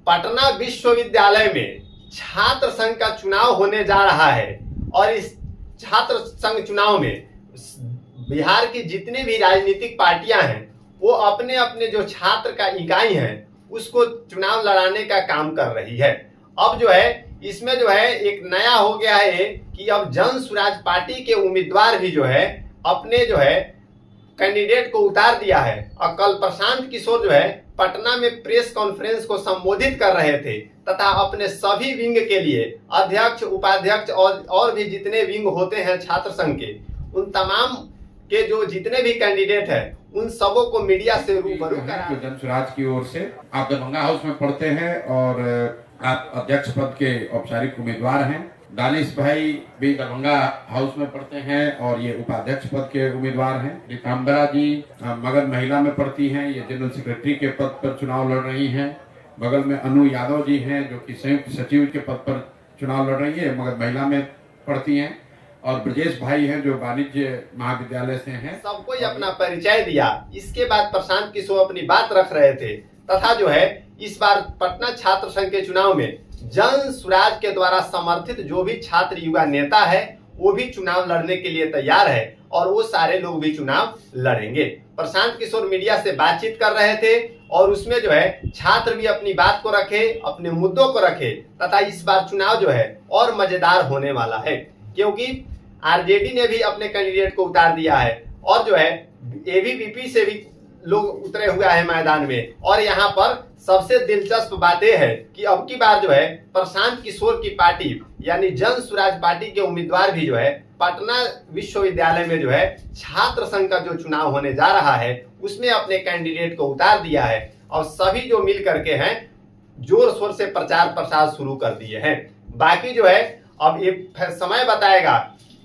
पटना विश्वविद्यालय में छात्र संघ का चुनाव होने जा रहा है और इस छात्र संघ चुनाव में बिहार की जितनी भी राजनीतिक पार्टियां हैं वो अपने अपने जो छात्र का इकाई है उसको चुनाव लड़ाने का काम कर रही है। अब जो है इसमें जो है एक नया हो गया है कि अब जन स्वराज पार्टी के उम्मीदवार भी जो है अपने जो है कैंडिडेट को उतार दिया है। और कल प्रशांत किशोर जो है पटना में प्रेस कॉन्फ्रेंस को संबोधित कर रहे थे तथा अपने सभी विंग के लिए अध्यक्ष उपाध्यक्ष और भी जितने विंग होते हैं छात्र संघ के उन तमाम के जो जितने भी कैंडिडेट हैं उन सबों को मीडिया से रूबरू करा। जो जन स्वराज की ओर से आप दरभंगा हाउस में पढ़ते हैं और आप अध्यक्ष पद के औपचारिक उम्मीदवार हैं। दानिश भाई भी दरभंगा हाउस में पढ़ते हैं और ये उपाध्यक्ष पद के उम्मीदवार हैं। रिकाम्बरा जी मगध महिला में पढ़ती हैं, ये जनरल सेक्रेटरी के पद पर चुनाव लड़ रही हैं। बगल में अनु यादव जी हैं जो कि संयुक्त सचिव के पद पर चुनाव लड़ रही है, मगध महिला में पढ़ती हैं। और ब्रजेश भाई हैं जो वाणिज्य महाविद्यालय से हैं। सबको अपना परिचय दिया। इसके बाद प्रशांत किशोर अपनी बात रख रहे थे तथा जो है इस बार पटना छात्र संघ के चुनाव में जन स्वराज के द्वारा समर्थित जो भी छात्र युवा नेता है वो भी चुनाव लड़ने के लिए तैयार है और वो सारे लोग भी चुनाव लड़ेंगे। प्रशांत किशोर मीडिया से बातचीत कर रहे थे और उसमें जो है छात्र भी अपनी बात को रखे, अपने मुद्दों को रखे तथा इस बार चुनाव जो है और मजेदार होने वाला है क्योंकि आरजेडी ने भी अपने कैंडिडेट को उतार दिया है और जो है एबीवीपी से भी लोग उतरे हुए हैं मैदान में। और यहाँ पर सबसे दिलचस्प बात यह है कि अब की बार जो है प्रशांत किशोर की पार्टी यानी जन स्वराज पार्टी के उम्मीदवार भी जो है पटना विश्वविद्यालय में जो है छात्र संघ का जो चुनाव होने जा रहा है उसमें अपने कैंडिडेट को उतार दिया है और सभी जो मिल करके हैं जोर शोर से प्रचार प्रसार शुरू कर दिए हैं। बाकी जो है अब ये समय बताएगा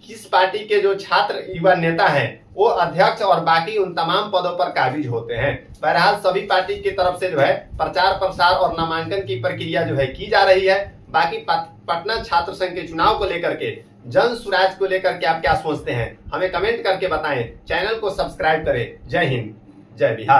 किस पार्टी के जो छात्र युवा नेता हैं वो अध्यक्ष और बाकी उन तमाम पदों पर काबिज होते हैं। बहरहाल सभी पार्टी की तरफ से जो है प्रचार प्रसार और नामांकन की प्रक्रिया जो है की जा रही है। बाकी पटना छात्र संघ के चुनाव को लेकर के जन स्वराज को लेकर के आप क्या सोचते हैं हमें कमेंट करके बताएं। चैनल को सब्सक्राइब करें। जय हिंद, जय बिहार।